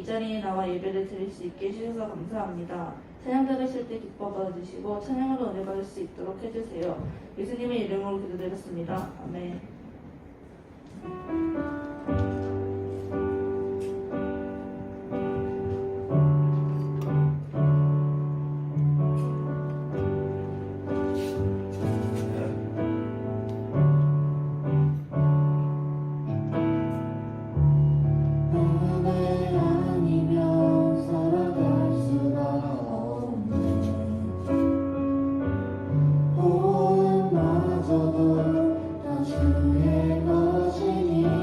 이 자리에 나와 예배를 드릴 수 있게 해주셔서 감사합니다. 찬양 들으실 때 기뻐 받아주시고 찬양으로 은혜 받을 수 있도록 해주세요. 예수님의 이름으로 기도드렸습니다. 아멘. 다 주의 것이니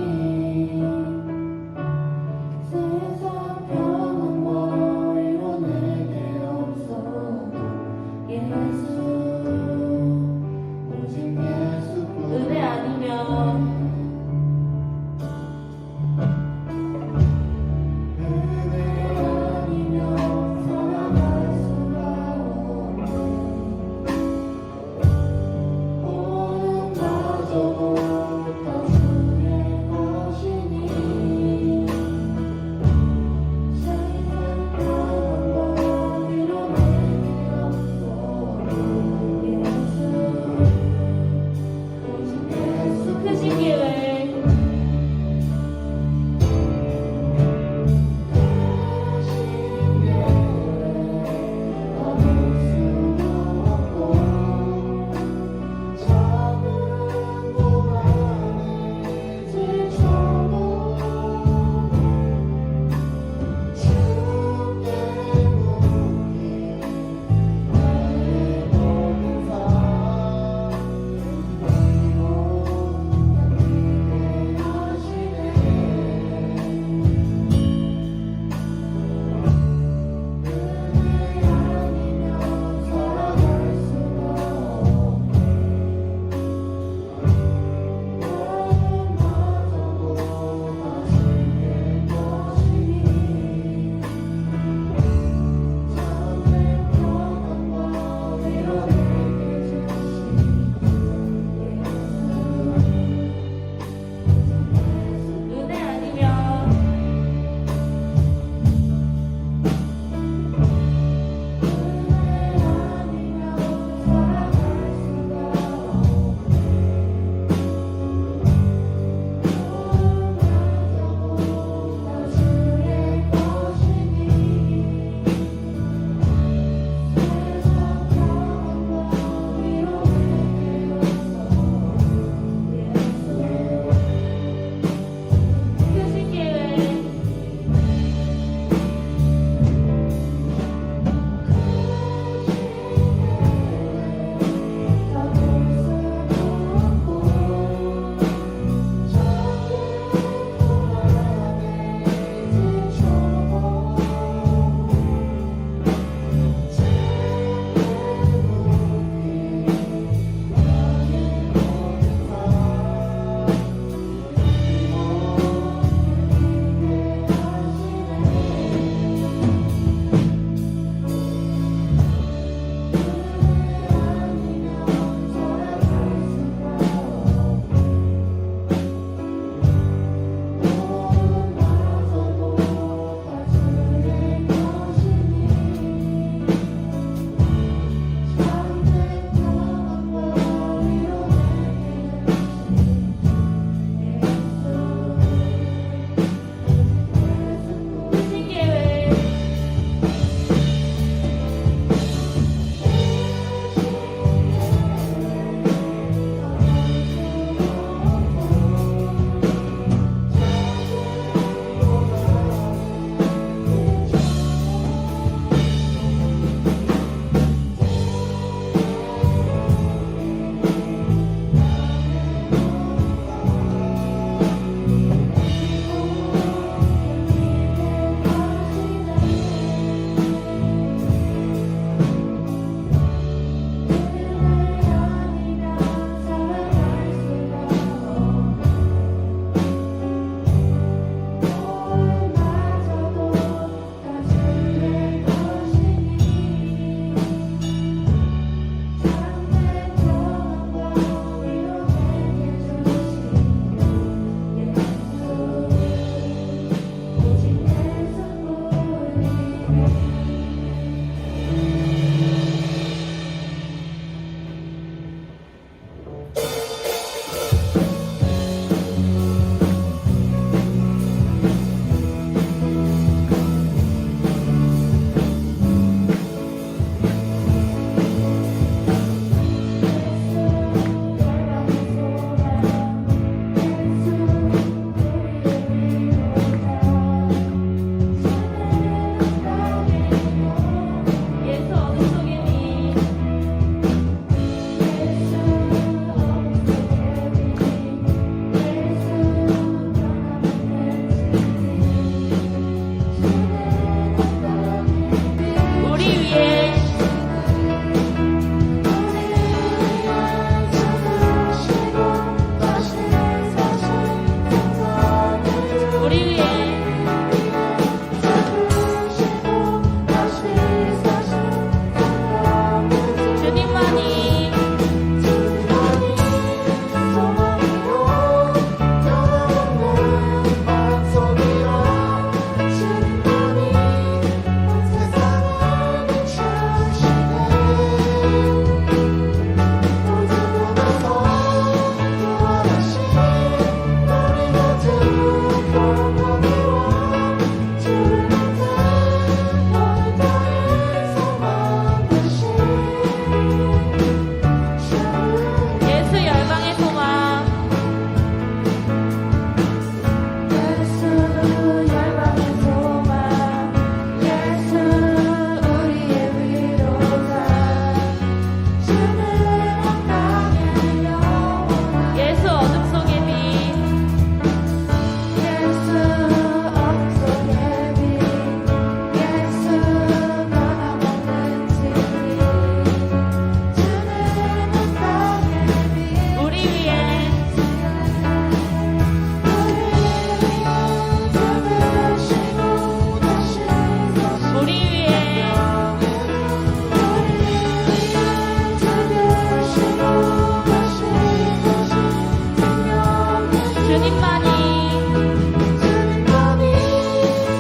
주님만이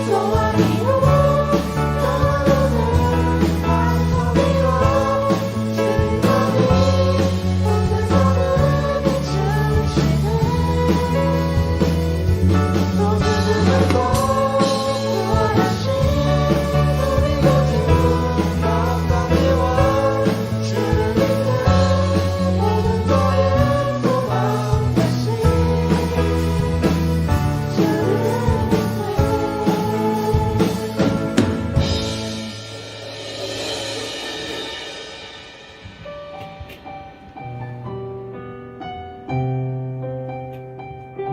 소원이요 영원은 만족이요 주님만이 혼자서는 비추시네 모든 걸 구원하신 우리 모두 감당해와 주를 믿는 모든 너의 소망 대신 주를 믿는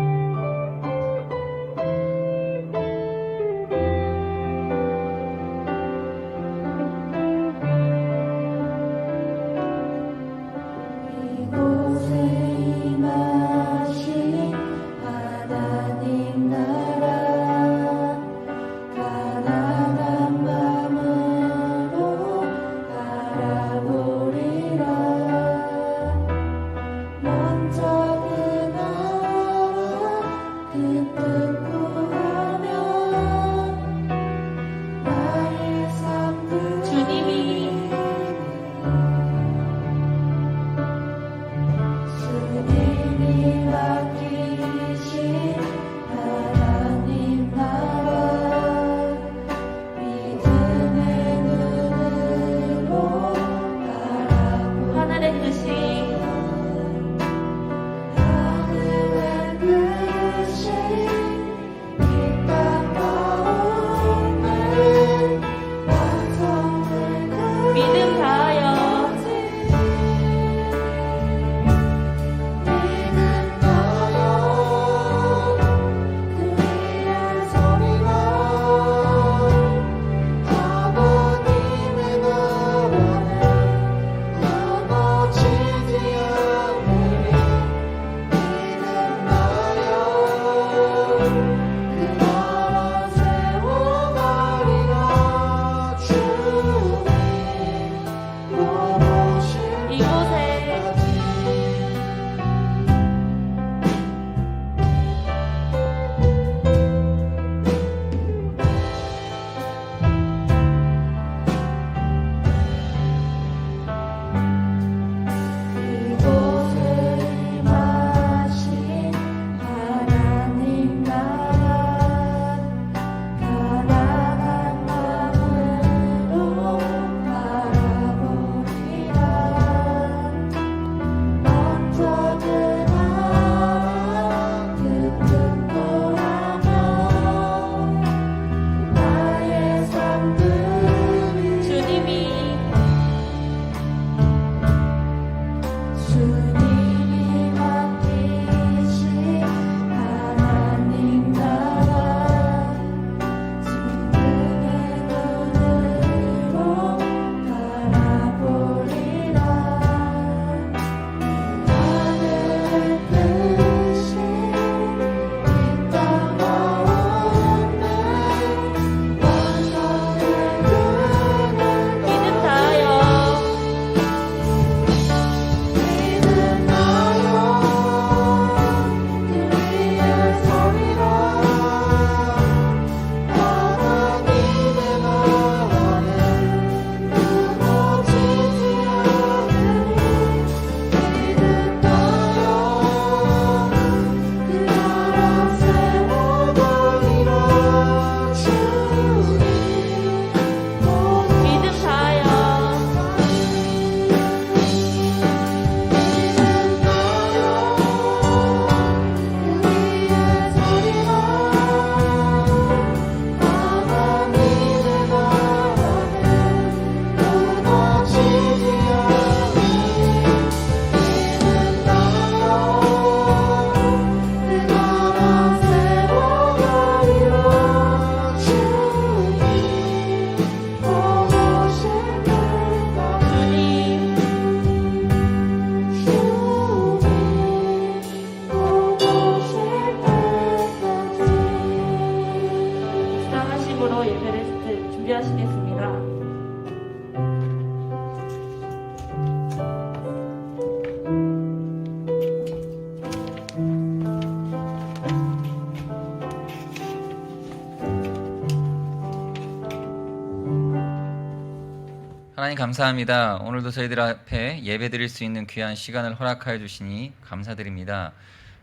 하나님 감사합니다. 오늘도 저희들 앞에 예배드릴 수 있는 귀한 시간을 허락하여 주시니 감사드립니다.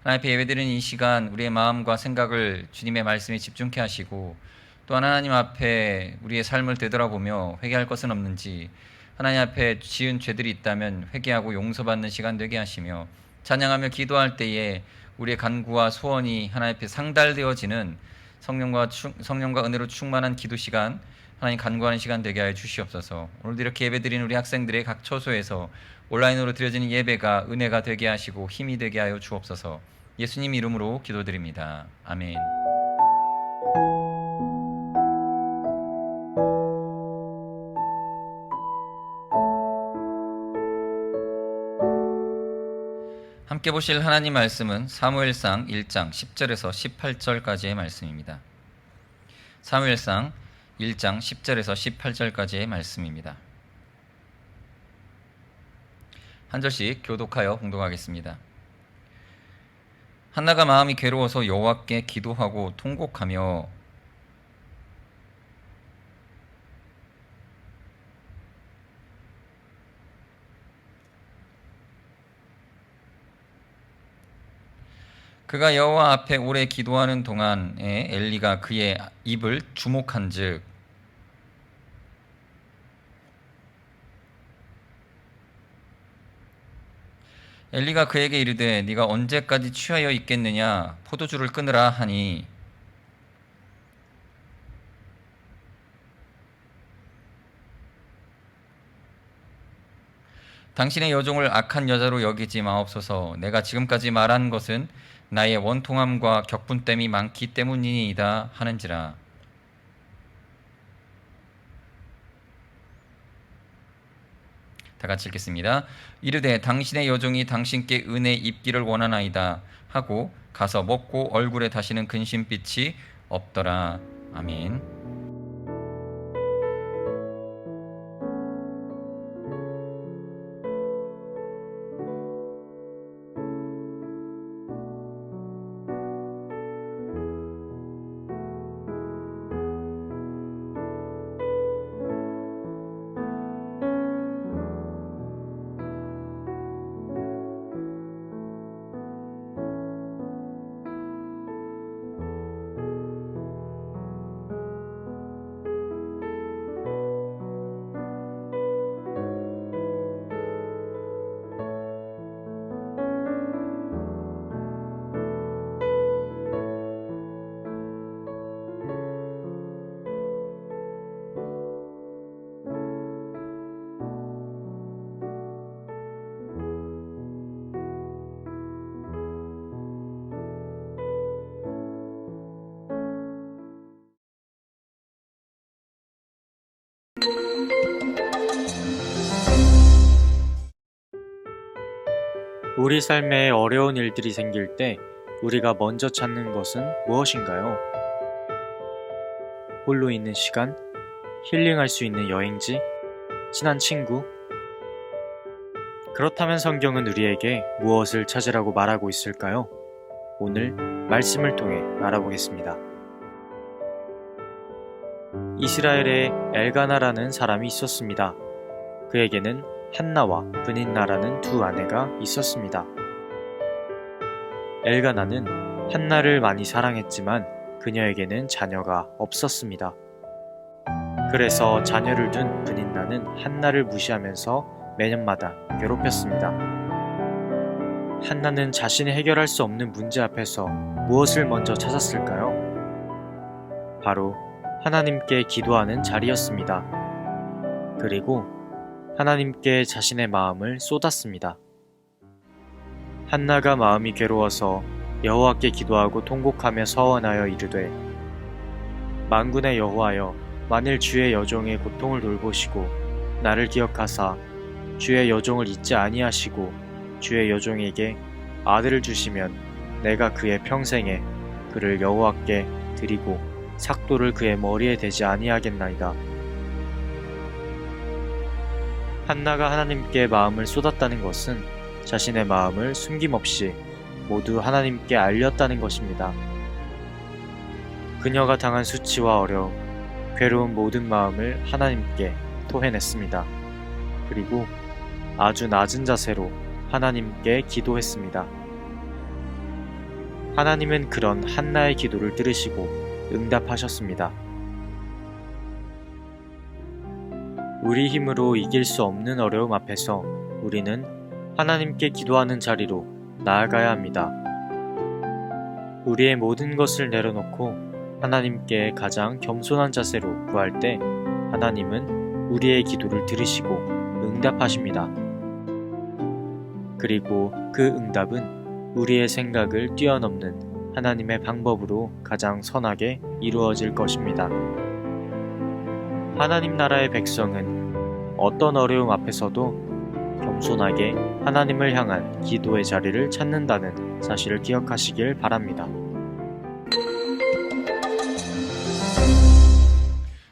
하나님 앞에 예배드리는 이 시간 우리의 마음과 생각을 주님의 말씀에 집중케 하시고, 또한 하나님 앞에 우리의 삶을 되돌아보며 회개할 것은 없는지, 하나님 앞에 지은 죄들이 있다면 회개하고 용서받는 시간 되게 하시며, 찬양하며 기도할 때에 우리의 간구와 소원이 하나님 앞에 상달되어지는 성령과 은혜로 충만한 기도 시간, 하나님 간구하는 시간 되게 하여 주시옵소서. 오늘도 이렇게 예배드리는 우리 학생들의 각 처소에서 온라인으로 드려지는 예배가 은혜가 되게 하시고 힘이 되게 하여 주옵소서. 예수님 이름으로 기도드립니다. 아멘. 함께 보실 하나님 말씀은 사무엘상 1장 10절에서 18절까지의 말씀입니다. 사무엘상 1장 10절에서 18절까지의 말씀입니다. 한 절씩 교독하여 봉독하겠습니다. 한나가 마음이 괴로워서 여호와께 기도하고 통곡하며 그가 여호와 앞에 오래 기도하는 동안에 엘리가 그의 입을 주목한즉 엘리가 그에게 이르되 네가 언제까지 취하여 있겠느냐, 포도주를 끊으라 하니 당신의 여종을 악한 여자로 여기지 마옵소서. 내가 지금까지 말한 것은 나의 원통함과 격분됨이 많기 때문이니이다 하는지라. 다 같이 읽겠습니다. 이르되 당신의 여종이 당신께 은혜 입기를 원하나이다 하고 가서 먹고 얼굴에 다시는 근심빛이 없더라. 아멘. 우리 삶에 어려운 일들이 생길 때 우리가 먼저 찾는 것은 무엇인가요? 홀로 있는 시간, 힐링할 수 있는 여행지, 친한 친구? 그렇다면 성경은 우리에게 무엇을 찾으라고 말하고 있을까요? 오늘 말씀을 통해 알아보겠습니다. 이스라엘에 엘가나라는 사람이 있었습니다. 그에게는 한나와 브닌나라는 두 아내가 있었습니다. 엘가나는 한나를 많이 사랑했지만 그녀에게는 자녀가 없었습니다. 그래서 자녀를 둔 브닌나는 한나를 무시하면서 매년마다 괴롭혔습니다. 한나는 자신이 해결할 수 없는 문제 앞에서 무엇을 먼저 찾았을까요? 바로 하나님께 기도하는 자리였습니다. 그리고 하나님께 자신의 마음을 쏟았습니다. 한나가 마음이 괴로워서 여호와께 기도하고 통곡하며 서원하여 이르되 만군의 여호와여, 만일 주의 여종의 고통을 돌보시고 나를 기억하사 주의 여종을 잊지 아니하시고 주의 여종에게 아들을 주시면 내가 그의 평생에 그를 여호와께 드리고 삭도를 그의 머리에 대지 아니하겠나이다. 한나가 하나님께 마음을 쏟았다는 것은 자신의 마음을 숨김없이 모두 하나님께 알렸다는 것입니다. 그녀가 당한 수치와 어려움, 괴로운 모든 마음을 하나님께 토해냈습니다. 그리고 아주 낮은 자세로 하나님께 기도했습니다. 하나님은 그런 한나의 기도를 들으시고 응답하셨습니다. 우리 힘으로 이길 수 없는 어려움 앞에서 우리는 하나님께 기도하는 자리로 나아가야 합니다. 우리의 모든 것을 내려놓고 하나님께 가장 겸손한 자세로 구할 때 하나님은 우리의 기도를 들으시고 응답하십니다. 그리고 그 응답은 우리의 생각을 뛰어넘는 하나님의 방법으로 가장 선하게 이루어질 것입니다. 하나님 나라의 백성은 어떤 어려움 앞에서도 겸손하게 하나님을 향한 기도의 자리를 찾는다는 사실을 기억하시길 바랍니다.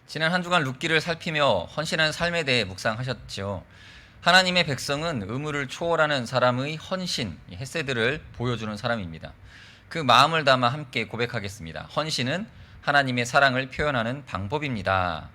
지난 한 주간 룻기를 살피며 헌신한 삶에 대해 묵상하셨지요. 하나님의 백성은 의무를 초월하는 사람의 헌신, 헤세드를 보여주는 사람입니다. 그 마음을 담아 함께 고백하겠습니다. 헌신은 하나님의 사랑을 표현하는 방법입니다.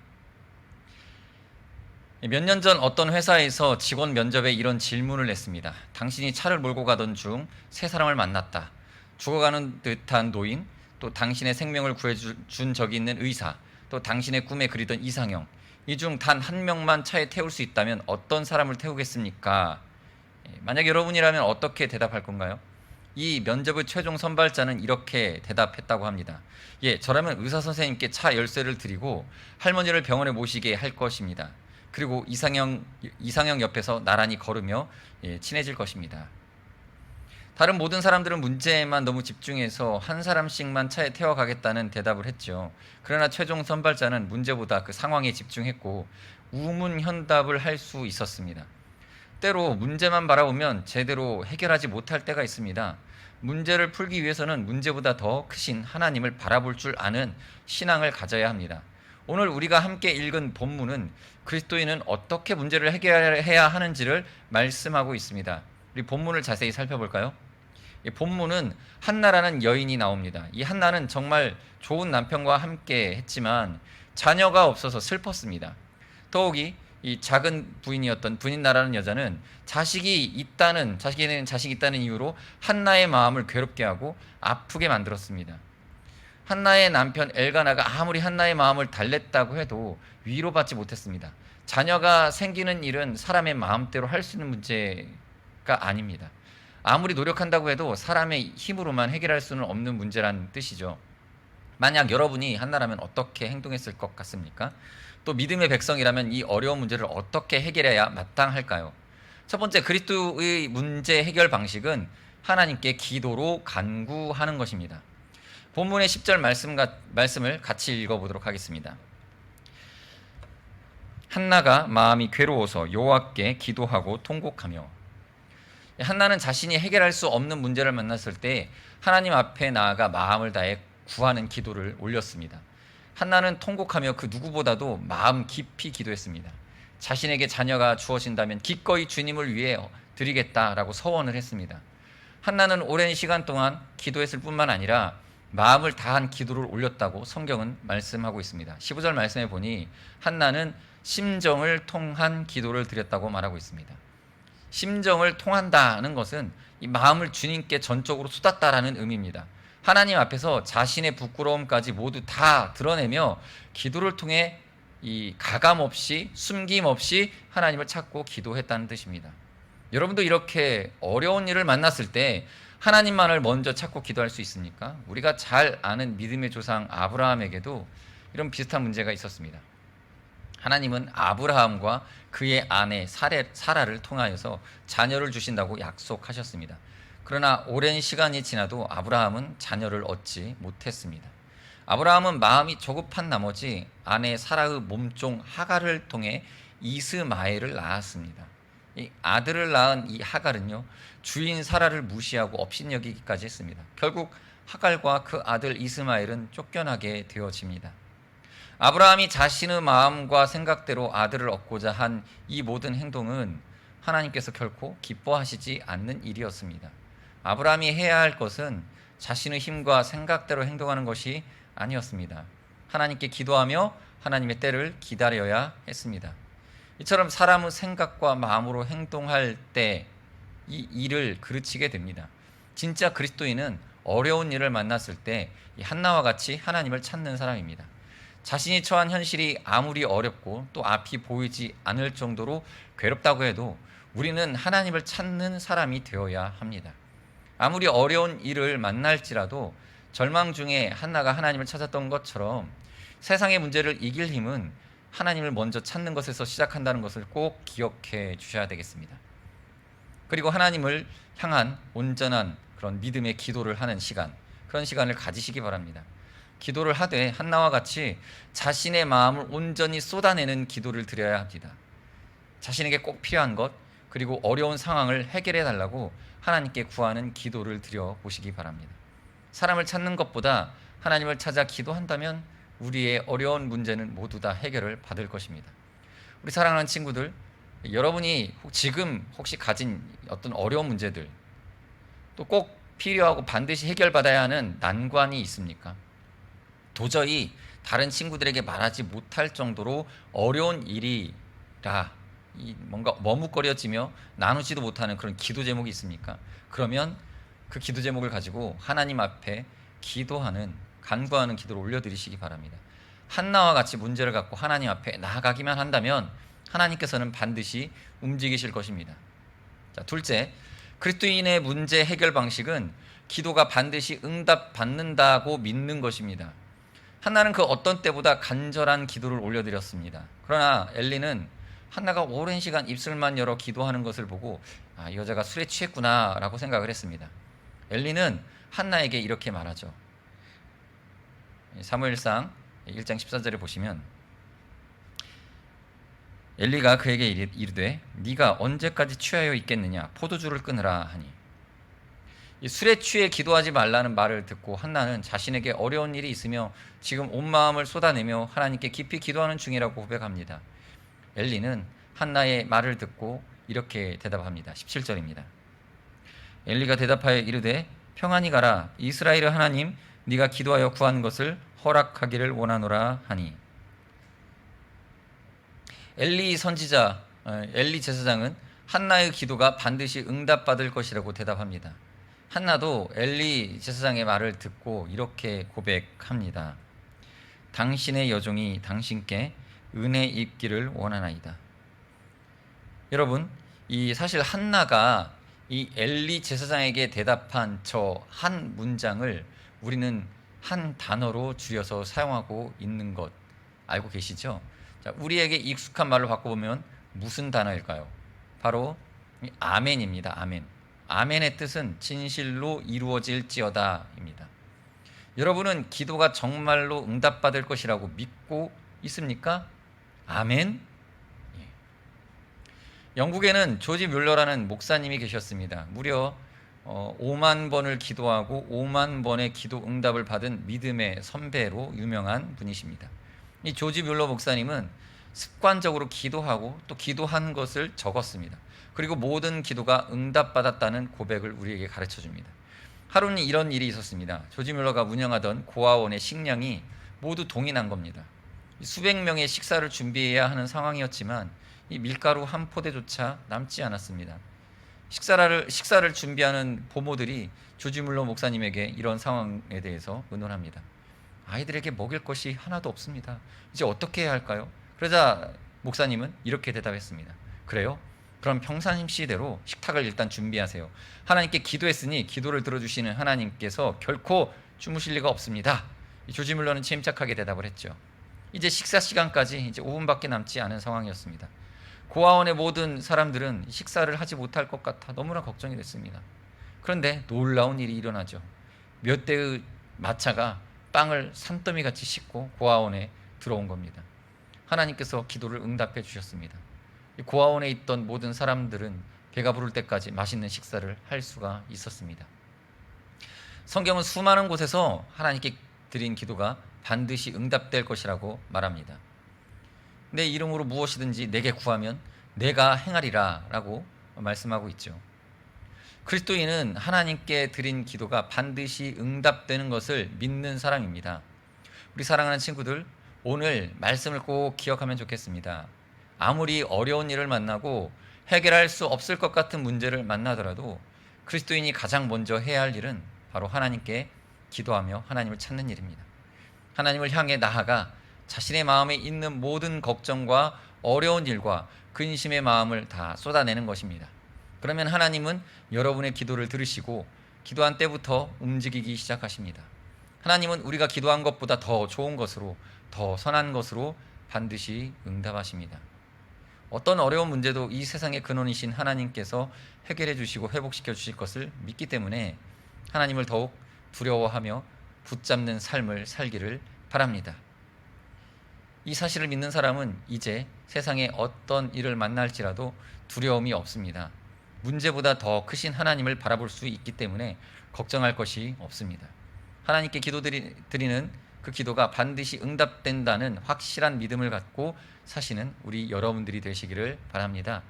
몇 년 전 어떤 회사에서 직원 면접에 이런 질문을 냈습니다. 당신이 차를 몰고 가던 중 세 사람을 만났다. 죽어가는 듯한 노인, 또 당신의 생명을 구해준 적이 있는 의사, 또 당신의 꿈에 그리던 이상형. 이 중 단 한 명만 차에 태울 수 있다면 어떤 사람을 태우겠습니까? 만약 여러분이라면 어떻게 대답할 건가요? 이 면접의 최종 선발자는 이렇게 대답했다고 합니다. 저라면 의사 선생님께 차 열쇠를 드리고 할머니를 병원에 모시게 할 것입니다. 그리고 이상형 옆에서 나란히 걸으며 친해질 것입니다. 다른 모든 사람들은 문제에만 너무 집중해서 한 사람씩만 차에 태워가겠다는 대답을 했죠. 그러나 최종 선발자는 문제보다 그 상황에 집중했고 우문현답을 할 수 있었습니다. 때로 문제만 바라보면 제대로 해결하지 못할 때가 있습니다. 문제를 풀기 위해서는 문제보다 더 크신 하나님을 바라볼 줄 아는 신앙을 가져야 합니다. 오늘 우리가 함께 읽은 본문은 그리스도인은 어떻게 문제를 해결해야 하는지를 말씀하고 있습니다. 우리 본문을 자세히 살펴볼까요? 이 본문은 한나라는 여인이 나옵니다. 이 한나는 정말 좋은 남편과 함께 했지만 자녀가 없어서 슬펐습니다. 더욱이 이 작은 부인이었던 분인나라는 여자는 자식이 있다는 이유로 한나의 마음을 괴롭게 하고 아프게 만들었습니다. 한나의 남편 엘가나가 아무리 한나의 마음을 달랬다고 해도 위로받지 못했습니다. 자녀가 생기는 일은 사람의 마음대로 할 수 있는 문제가 아닙니다. 아무리 노력한다고 해도 사람의 힘으로만 해결할 수는 없는 문제라는 뜻이죠. 만약 여러분이 한나라면 어떻게 행동했을 것 같습니까? 또 믿음의 백성이라면 이 어려운 문제를 어떻게 해결해야 마땅할까요? 첫 번째, 그리스도의 문제 해결 방식은 하나님께 기도로 간구하는 것입니다. 본문의 10절 말씀을 같이 읽어보도록 하겠습니다. 한나가 마음이 괴로워서 여호와께 기도하고 통곡하며. 한나는 자신이 해결할 수 없는 문제를 만났을 때 하나님 앞에 나아가 마음을 다해 구하는 기도를 올렸습니다. 한나는 통곡하며 그 누구보다도 마음 깊이 기도했습니다. 자신에게 자녀가 주어진다면 기꺼이 주님을 위해 드리겠다라고 서원을 했습니다. 한나는 오랜 시간 동안 기도했을 뿐만 아니라 마음을 다한 기도를 올렸다고 성경은 말씀하고 있습니다. 15절 말씀에 보니 한나는 심정을 통한 기도를 드렸다고 말하고 있습니다. 심정을 통한다는 것은 이 마음을 주님께 전적으로 쏟았다라는 의미입니다. 하나님 앞에서 자신의 부끄러움까지 모두 다 드러내며 기도를 통해 이 가감 없이 숨김 없이 하나님을 찾고 기도했다는 뜻입니다. 여러분도 이렇게 어려운 일을 만났을 때 하나님만을 먼저 찾고 기도할 수 있습니까? 우리가 잘 아는 믿음의 조상 아브라함에게도 이런 비슷한 문제가 있었습니다. 하나님은 아브라함과 그의 아내 사라를 통하여서 자녀를 주신다고 약속하셨습니다. 그러나 오랜 시간이 지나도 아브라함은 자녀를 얻지 못했습니다. 아브라함은 마음이 조급한 나머지 아내 사라의 몸종 하갈을 통해 이스마엘을 낳았습니다. 이 아들을 낳은 이 하갈은요, 주인 사라를 무시하고 업신여기기까지 했습니다. 결국 하갈과 그 아들 이스마엘은 쫓겨나게 되어집니다. 아브라함이 자신의 마음과 생각대로 아들을 얻고자 한 이 모든 행동은 하나님께서 결코 기뻐하시지 않는 일이었습니다. 아브라함이 해야 할 것은 자신의 힘과 생각대로 행동하는 것이 아니었습니다. 하나님께 기도하며 하나님의 때를 기다려야 했습니다. 이처럼 사람은 생각과 마음으로 행동할 때 이 일을 그르치게 됩니다. 진짜 그리스도인은 어려운 일을 만났을 때 이 한나와 같이 하나님을 찾는 사람입니다. 자신이 처한 현실이 아무리 어렵고 또 앞이 보이지 않을 정도로 괴롭다고 해도 우리는 하나님을 찾는 사람이 되어야 합니다. 아무리 어려운 일을 만날지라도 절망 중에 한나가 하나님을 찾았던 것처럼 세상의 문제를 이길 힘은 하나님을 먼저 찾는 것에서 시작한다는 것을 꼭 기억해 주셔야 되겠습니다. 그리고 하나님을 향한 온전한 그런 믿음의 기도를 하는 시간, 그런 시간을 가지시기 바랍니다. 기도를 하되 한나와 같이 자신의 마음을 온전히 쏟아내는 기도를 드려야 합니다. 자신에게 꼭 필요한 것, 그리고 어려운 상황을 해결해 달라고 하나님께 구하는 기도를 드려 보시기 바랍니다. 사람을 찾는 것보다 하나님을 찾아 기도한다면 우리의 어려운 문제는 모두 다 해결을 받을 것입니다. 우리 사랑하는 친구들, 여러분이 지금 혹시 가진 어떤 어려운 문제들, 또 꼭 필요하고 반드시 해결받아야 하는 난관이 있습니까? 도저히 다른 친구들에게 말하지 못할 정도로 어려운 일이라 뭔가 머뭇거려지며 나누지도 못하는 그런 기도 제목이 있습니까? 그러면 그 기도 제목을 가지고 하나님 앞에 기도하는, 간구하는 기도를 올려드리시기 바랍니다. 한나와 같이 문제를 갖고 하나님 앞에 나아가기만 한다면 하나님께서는 반드시 움직이실 것입니다. 자, 둘째, 그리스도인의 문제 해결 방식은 기도가 반드시 응답받는다고 믿는 것입니다. 한나는 그 어떤 때보다 간절한 기도를 올려드렸습니다. 그러나 엘리는 한나가 오랜 시간 입술만 열어 기도하는 것을 보고 이 여자가 술에 취했구나 라고 생각을 했습니다. 엘리는 한나에게 이렇게 말하죠. 사무엘상 1장 14절에 보시면 엘리가 그에게 이르되 네가 언제까지 취하여 있겠느냐, 포도주를 끊으라 하니. 이 술에 취해 기도하지 말라는 말을 듣고 한나는 자신에게 어려운 일이 있으며 지금 온 마음을 쏟아내며 하나님께 깊이 기도하는 중이라고 고백합니다. 엘리는 한나의 말을 듣고 이렇게 대답합니다. 17절입니다. 엘리가 대답하여 이르되 평안히 가라, 이스라엘의 하나님 네가 기도하여 구한 것을 허락하기를 원하노라 하니. 엘리 선지자, 엘리 제사장은 한나의 기도가 반드시 응답받을 것이라고 대답합니다. 한나도 엘리 제사장의 말을 듣고 이렇게 고백합니다. 당신의 여종이 당신께 은혜 입기를 원하나이다. 여러분, 사실 한나가 이 엘리 제사장에게 대답한 저 한 문장을 우리는 한 단어로 줄여서 사용하고 있는 것 알고 계시죠? 자, 우리에게 익숙한 말로 바꿔보면 무슨 단어일까요? 바로 아멘입니다. 아멘. 아멘의 뜻은 진실로 이루어질지어다입니다. 여러분은 기도가 정말로 응답받을 것이라고 믿고 있습니까? 아멘. 영국에는 조지 뮬러라는 목사님이 계셨습니다. 무려 5만 번을 기도하고 5만 번의 기도 응답을 받은 믿음의 선배로 유명한 분이십니다. 이 조지 뮬러 목사님은 습관적으로 기도하고 또 기도한 것을 적었습니다. 그리고 모든 기도가 응답받았다는 고백을 우리에게 가르쳐 줍니다. 하루는 이런 일이 있었습니다. 조지 뮬러가 운영하던 고아원의 식량이 모두 동이 난 겁니다. 수백 명의 식사를 준비해야 하는 상황이었지만 이 밀가루 한 포대조차 남지 않았습니다. 식사를 준비하는 보모들이 조지 뮬러 목사님에게 이런 상황에 대해서 의논합니다. 아이들에게 먹일 것이 하나도 없습니다. 이제 어떻게 해야 할까요? 그러자 목사님은 이렇게 대답했습니다. 그래요? 그럼 평상시대로 식탁을 일단 준비하세요. 하나님께 기도했으니 기도를 들어주시는 하나님께서 결코 주무실 리가 없습니다. 조지 뮬러는 침착하게 대답을 했죠. 이제 식사 시간까지 이제 5분밖에 남지 않은 상황이었습니다. 고아원의 모든 사람들은 식사를 하지 못할 것 같아 너무나 걱정이 됐습니다. 그런데 놀라운 일이 일어나죠. 몇 대의 마차가 빵을 산더미같이 싣고 고아원에 들어온 겁니다. 하나님께서 기도를 응답해 주셨습니다. 고아원에 있던 모든 사람들은 배가 부를 때까지 맛있는 식사를 할 수가 있었습니다. 성경은 수많은 곳에서 하나님께 드린 기도가 반드시 응답될 것이라고 말합니다. 내 이름으로 무엇이든지 내게 구하면 내가 행하리라 라고 말씀하고 있죠. 그리스도인은 하나님께 드린 기도가 반드시 응답되는 것을 믿는 사람입니다. 우리 사랑하는 친구들, 오늘 말씀을 꼭 기억하면 좋겠습니다. 아무리 어려운 일을 만나고 해결할 수 없을 것 같은 문제를 만나더라도 그리스도인이 가장 먼저 해야 할 일은 바로 하나님께 기도하며 하나님을 찾는 일입니다. 하나님을 향해 나아가 자신의 마음에 있는 모든 걱정과 어려운 일과 근심의 마음을 다 쏟아내는 것입니다. 그러면 하나님은 여러분의 기도를 들으시고 기도한 때부터 움직이기 시작하십니다. 하나님은 우리가 기도한 것보다 더 좋은 것으로, 더 선한 것으로 반드시 응답하십니다. 어떤 어려운 문제도 이 세상의 근원이신 하나님께서 해결해 주시고 회복시켜 주실 것을 믿기 때문에 하나님을 더욱 두려워하며 붙잡는 삶을 살기를 바랍니다. 이 사실을 믿는 사람은 이제 세상에 어떤 일을 만날지라도 두려움이 없습니다. 문제보다 더 크신 하나님을 바라볼 수 있기 때문에 걱정할 것이 없습니다. 하나님께 기도드리는 그 기도가 반드시 응답된다는 확실한 믿음을 갖고 사시는 우리 여러분들이 되시기를 바랍니다.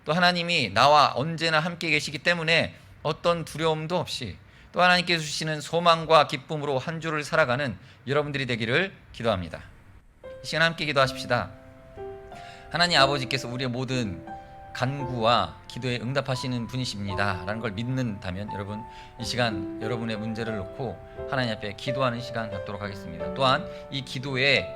또 하나님이 나와 언제나 함께 계시기 때문에 어떤 두려움도 없이 또 하나님께서 주시는 소망과 기쁨으로 한 주를 살아가는 여러분들이 되기를 기도합니다. 이 시간 함께 기도하십시다. 하나님 아버지께서 우리의 모든 간구와 기도에 응답하시는 분이십니다 라는 걸 믿는다면 여러분 이 시간 여러분의 문제를 놓고 하나님 앞에 기도하는 시간 갖도록 하겠습니다. 또한 이 기도에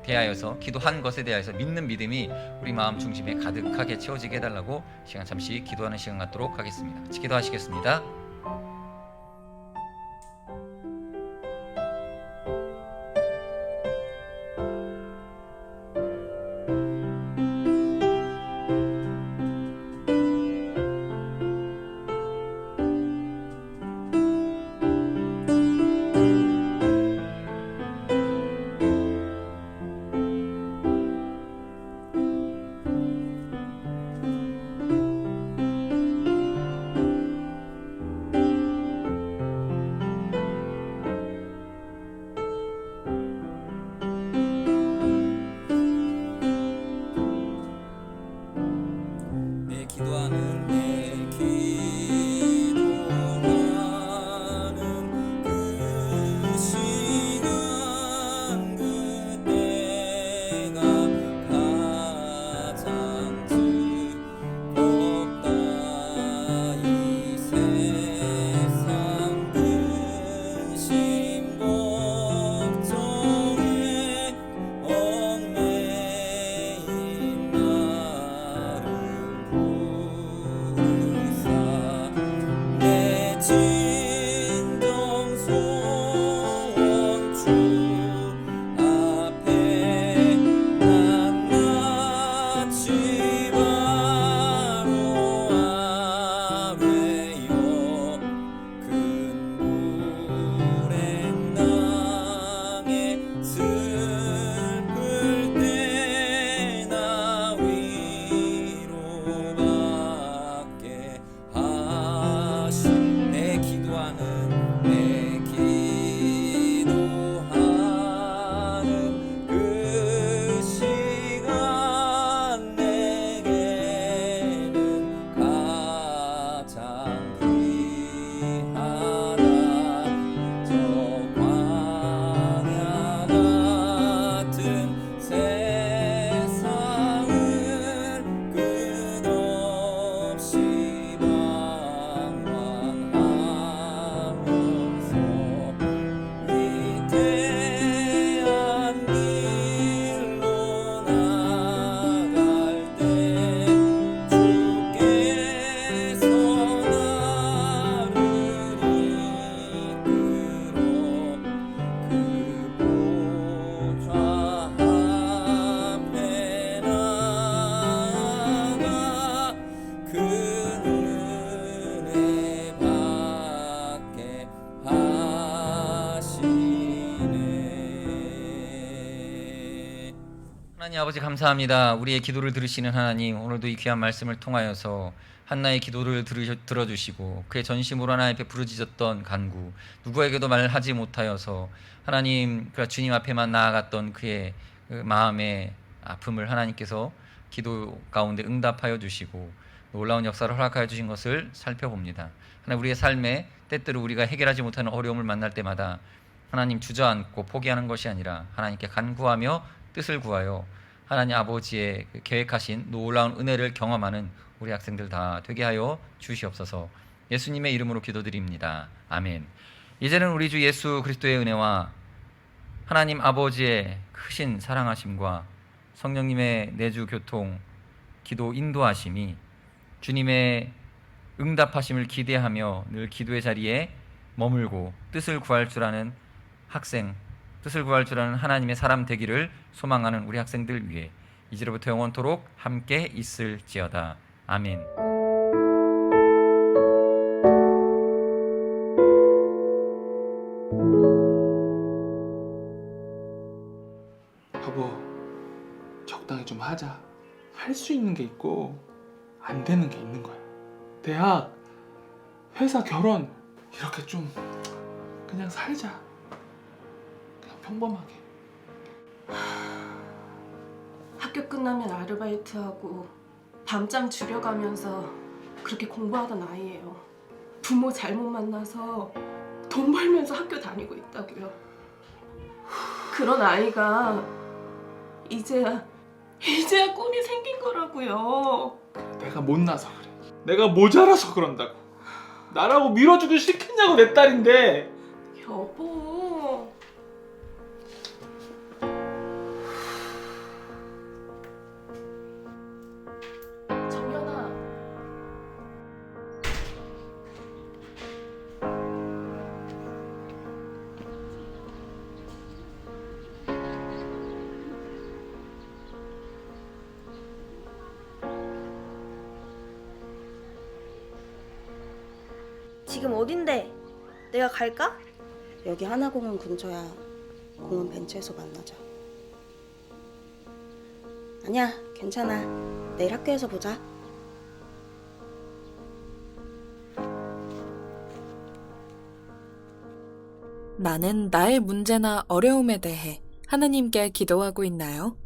대하여서 기도한 것에 대하여서 믿는 믿음이 우리 마음 중심에 가득하게 채워지게 해달라고 시간 잠시 기도하는 시간 갖도록 하겠습니다. 같이 기도하시겠습니다. 하나님 아버지 감사합니다. 우리의 기도를 들으시는 하나님, 오늘도 이 귀한 말씀을 통하여서 한나의 기도를 들어주시고 그의 전심으로 하나님 앞에 부르짖었던 간구, 누구에게도 말하지 못하여서 하나님 그 주님 앞에만 나아갔던 그의 마음의 아픔을 하나님께서 기도 가운데 응답하여 주시고 놀라운 역사를 허락하여 주신 것을 살펴봅니다. 하나님, 우리의 삶에 때때로 우리가 해결하지 못하는 어려움을 만날 때마다 하나님 주저앉고 포기하는 것이 아니라 하나님께 간구하며 뜻을 구하여 하나님 아버지의 그 계획하신 놀라운 은혜를 경험하는 우리 학생들 다 되게 하여 주시옵소서. 예수님의 이름으로 기도드립니다. 아멘. 이제는 우리 주 예수 그리스도의 은혜와 하나님 아버지의 크신 사랑하심과 성령님의 내주 교통, 기도 인도하심이 주님의 응답하심을 기대하며 늘 기도의 자리에 머물고 뜻을 구할 줄 아는 학생, 뜻을 구할 줄 아는 하나님의 사람 되기를 소망하는 우리 학생들 위해 이제로부터 영원토록 함께 있을지어다. 아멘. 여보, 적당히 좀 하자. 할 수 있는 게 있고 안 되는 게 있는 거야. 대학, 회사, 결혼 이렇게 좀 그냥 살자. 그냥 평범하게. 학교 끝나면 아르바이트하고 밤잠 줄여가면서 그렇게 공부하던 아이예요. 부모 잘못 만나서 돈 벌면서 학교 다니고 있다고요. 그런 아이가 이제야 꿈이 생긴 거라고요. 내가 못나서 그래. 내가 모자라서 그런다고. 나라고 밀어주기 싫겠냐고, 내 딸인데. 여보. 정연아. 지금 어딘데? 내가 갈까? 여기 하나공원 근처야. 공원 벤치에서 만나자. 아니야, 괜찮아. 내일 학교에서 보자. 나는 나의 문제나 어려움에 대해 하나님께 기도하고 있나요?